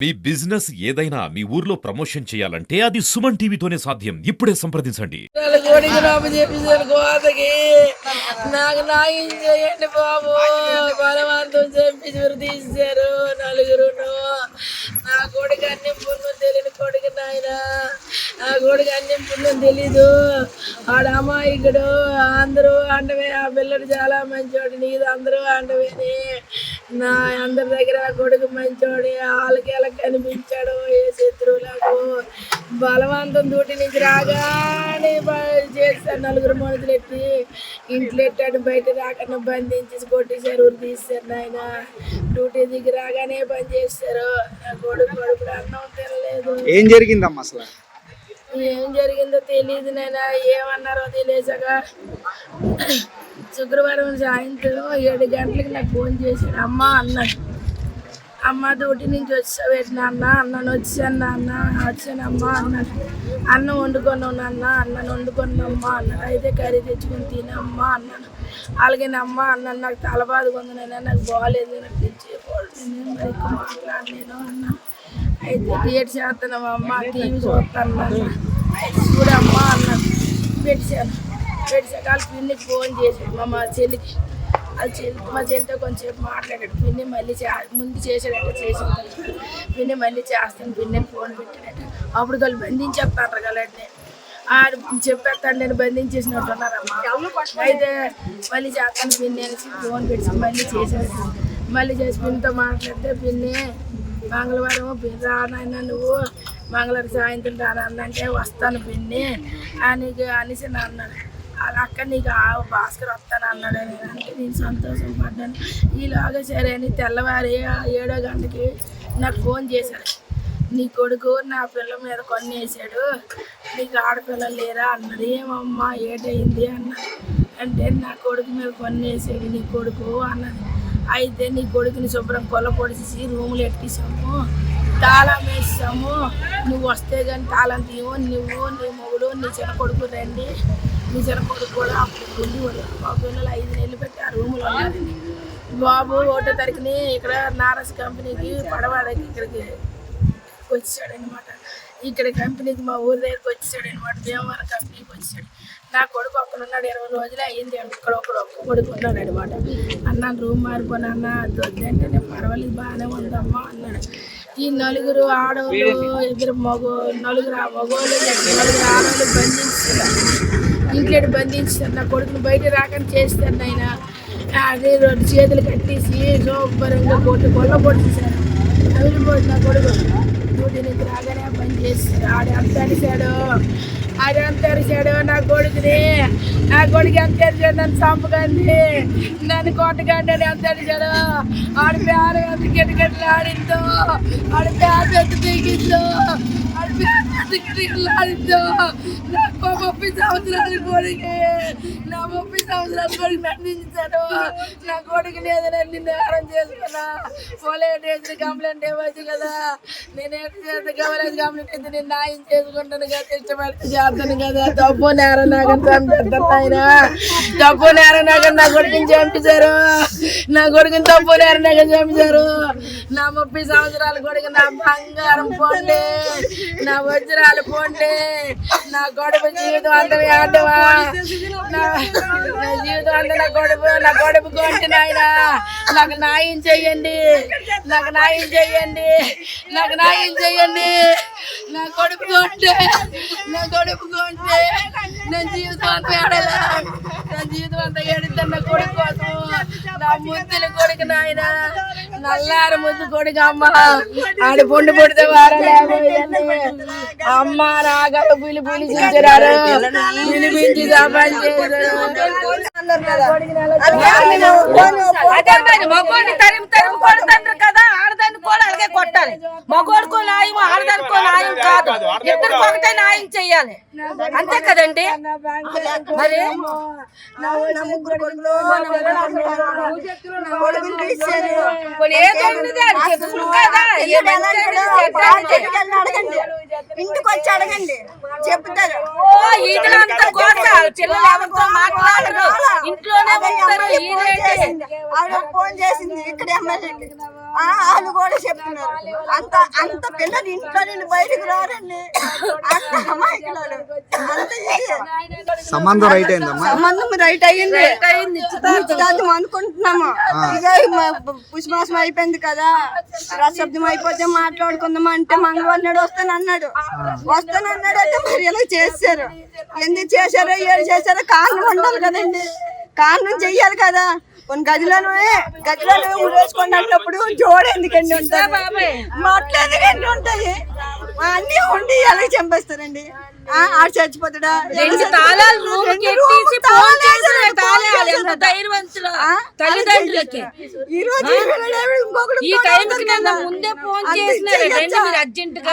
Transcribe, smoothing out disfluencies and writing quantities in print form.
మీ business ఏదైనా మీ ఊర్లో promotion చేయాలంటే అది సుమన్ టీవీతోనే సాధ్యం. ఇప్పుడే సంప్రదించండి. నాకు న్యాయం చేయండి బాబు. బలవంతం చెప్పి తీశారు నలుగురు. నా కొడుకు అన్ని పుణ్యం తెలియని కొడుకు నాయన. నా కొడుకు అన్ని పుణ్యం తెలీదు. ఆడ అమాయకుడు. అందరూ అండవే. ఆ పిల్లడు చాలా మంచోడు. నీది అందరూ అండవేని. నా అందరి దగ్గర కొడుకు మంచోడు. వాళ్ళకి ఎలా కనిపించాడు ఏ శత్రువులకు. బలవంతం డ్యూటీ నుంచి రాగానే చేస్తారు. నలుగురు మనుషులు ఎట్టి ఇంట్లో ఎట్టాడు. బయట రాకుండా బంధించి కొట్టేశారు. ఊరు తీశారు నాయన. డ్యూటీ దిగి రాగానే పని చేస్తారు. నా కొడుకు అన్నం తినలేదు. ఏం జరిగిందమ్మా అసలు? ఏం జరిగిందో తెలియదు నాయన. ఏమన్నారో తెలియసాక శుక్రవారం సాయంత్రం 7 గంటలకు నాకు ఫోన్ చేశాడు. అమ్మ అన్నాడు. అమ్మ డ్యూటీ నుంచి వచ్చావేటి నాన్న అన్నాను. వచ్చాను నాన్న. వచ్చానమ్మా అన్నాడు. అన్నం వండుకున్నావు నాన్న. అన్నం వండుకున్నామ్మా అన్నాడు. అయితే కర్రీ తెచ్చుకొని తినమ్మా అన్నాను. అలాగేనమ్మా అన్నాను. నాకు తల బాధగా ఉంది నాయన. నాకు బాగాలేదు. నాకు తెచ్చేపోలేదు. మరి ఎక్కువ మాట్లాడలేను అన్నాను. అయితే థియేటర్ చేస్తున్నామమ్మ. టీవీ చూస్తాను అన్న. చూడమ్మా అన్నాను. పెట్టాను. వాళ్ళ పిన్నికి ఫోన్ చేశాడు. మా చెల్లికి. మా చెల్లితో కొంచెంసేపు మాట్లాడాడు. పిన్ని మళ్ళీ ముందు చేశాడట. చేసిన పిన్ని మళ్ళీ చేస్తాను. పిన్ని ఫోన్ పెట్టాడట. అప్పుడు వాళ్ళు బంధించేస్తాను కలండి. ఆడు చెప్పేస్తాడు. నేను బంధించేసినట్టు ఉన్నారమ్మా. అయితే మళ్ళీ చేస్తాను పిన్ని అనేసి ఫోన్ పెట్టి మళ్ళీ చేశాడు. మళ్ళీ చేసి పిన్నితో మాట్లాడితే పిన్ని మంగళవారం రానైనా నువ్వు మంగళవారం సాయంత్రం రానంటే వస్తాను పిన్ని నీకు అనేసి అన్నాడు. అలా అక్క నీకు భాస్కర్ వస్తాను అన్నాడు. అంటే నేను సంతోషం పడ్డాను. ఈలోగా సరే అని తెల్లవారి 7 గంటకి నాకు ఫోన్ చేశాడు. నీ కొడుకు నా పిల్ల మీద కొన్నేసాడు. నీకు ఆడపిల్లలు లేరా అన్నాడు. ఏమమ్మా ఏటైంది అన్నాడు. అంటే నా కొడుకు మీద కొన్నేసాడు నీ కొడుకు అన్నది. అయితే నీ కొడుకుని శుభ్రం కొల్ల పొడిచి రూములు ఎట్టిసాము. తాళం వేసాము. నువ్వు వస్తే కానీ తాళం తీయము. నువ్వు నీ మొగుడు నీ చిన్న కొడుకు రండి. నీ చిన్న కొడుకు కూడా అప్పుడు ఉండి మా పిల్లలు 5 నెలలు పెట్టి ఆ రూములు ఉన్నారండి. బాబు 1వ తారీఖుని ఇక్కడ నారస్ కంపెనీకి పడవాడకి ఇక్కడికి వచ్చాడనమాట. ఇక్కడ కంపెనీకి మా ఊరి దగ్గరికి వచ్చాడనమాట. భీమవరం కంపెనీకి వచ్చాడు. నా కొడుకు ఒక్కడున్నాడు. 20 రోజులు అయ్యింది. ఇక్కడ ఒక్క కొడుకు ఉన్నాడు అనమాట. అన్నాను రూమ్ మారిపోయినా అన్న వద్దంటే నేను పర్వాలేదు బాగానే ఉందమ్మా అన్నాడు. ఈ నలుగురు ఆడవాళ్ళు 2 నలుగురు మగవాళ్ళు 4 ఆడవాళ్ళు బంధించారు. ఇంట్లో బంధించారు. నా కొడుకుని బయట రాకుండా చేస్తారు నాయన. అదే 2 చేతులు కట్టేసి శుభ్రంగా కొల్ల పొడిచేశారు. అవిలిపోయి నా కొడుకు డ్యూటీ నుంచి రాగానే పని చేస్తారు. ఆడంత అరిశాడు నా కొడుకుని. నా కొడుకు ఎంత అరిచాడు. నన్ను చంపకండి నన్ను కొట్టకండి అని ఎంత అరిచాడు. ఆడి పేరు ఎంత కిటకిటలు ఆడిందో. ఆడి పేరు ఎంత దిగిందో. ఆడి పేరు ఎంత కిటకిటలు ఆడిందో. నాకు 30 సంవత్సరాల కొడుకు. నా 30 సంవత్సరాల కొడుకు నందించాడు. నా కొడుకుని ఏదైనా నేరం చేసుకున్నా పోలీస్ స్టేషన్ కంప్లైంట్ ఇవ్వచ్చు కదా. నేనేంటి చేస్తే గవర్నెన్స్ కంప్లైంట్ అయితే నేను న్యాయం చేసుకుంటాను కదా. ఇష్టపడితే చేస్తాను కదా. తప్పు నేరం నాకు చంపేస్తాను ఆయన. తప్పు నేరం నాకు నా కొడుకుని చంపేశారు. నా కొడుకుని తప్పు నేరం నాకు చంపేశారు. నా 30 సంవత్సరాల కొడుకు నా బంగారం పోండి. నా వజ్రాలు పోండి. నా కొడుకు జీవితం అంతా ఆడవా. నా జీవితం అంతా నా కొడుకు కొంటే నాయన నాకు న్యాయం చెయ్యండి. నాకు న్యాయం చెయ్యండి. నాకు న్యాయం చెయ్యండి. నా కొడుకు కొంటే నా జీవితం అంతా ఏడలా. నా జీవితం అంతా ఏడుతాను నా కొడుకు కోసం. నా ముద్దుల కొడుకు నాయన. నల్లార ముద్దు కొడుకు అమ్మ. ఆడి పొండు పొడితే వారాలేకపోయిందండి. అమ్మ నాగలు పిలిపించారు. పిలిపించి మగోడిని తరిమి కొడతాండ్రు కదా. ఆడదాన్ని కూడా అలాగే కొట్టాలి. మగోడుకో న్యాయం ఆడదానికో న్యాయం కాదు. ఇద్దరికి ఒకటే న్యాయం చెయ్యాలి. అంతే కదండి. మరి ఇంటికి వచ్చి అడగండి చెప్తారు. ఈదులు అంతా కోట పిల్లలు ఎవరితో మాట్లాడరు. ఇంట్లోనే ఉంటారు. ఫోన్ చేసింది ఇక్కడ ఎమ్మెల్యేకి. వాళ్ళు కూడా చెప్తున్నారు. అంత అంత పిల్లలు ఇంట్లో నుండి బయటకు రారండి. అంత అమాయకులు, అంత ఇది. సంబంధం రైట్ అయిందమ్మా. సంబంధం రైట్ అయ్యింది. నిశ్చితార్థం అనుకుంటున్నాము. ఇక పుష్పమాసం అయిపోయింది కదా, రసబ్దం అయిపోతే మాట్లాడుకుందాం అంటే మంగళవారం నాడు వస్తానన్నాడు. అంటే మరి ఎలా చేశారు, ఎందుకు చేశారో ఏడు చేశారో కారణం ఉండాలి కదండి. కారణం చెయ్యాలి కదా. కొన్ని గదిలోనే ఊరేసుకొని అన్నప్పుడు జోడు ఎందుకండి ఉంటాయి, మాటలు ఎందుకండి ఉంటాయి, అన్ని ఉండి ఎలా చంపేస్తారండి. ఆడు చచ్చిపోతాడా, ఈ టైంకి ముందే ఫోన్ చేసినారు అర్జెంట్ గా.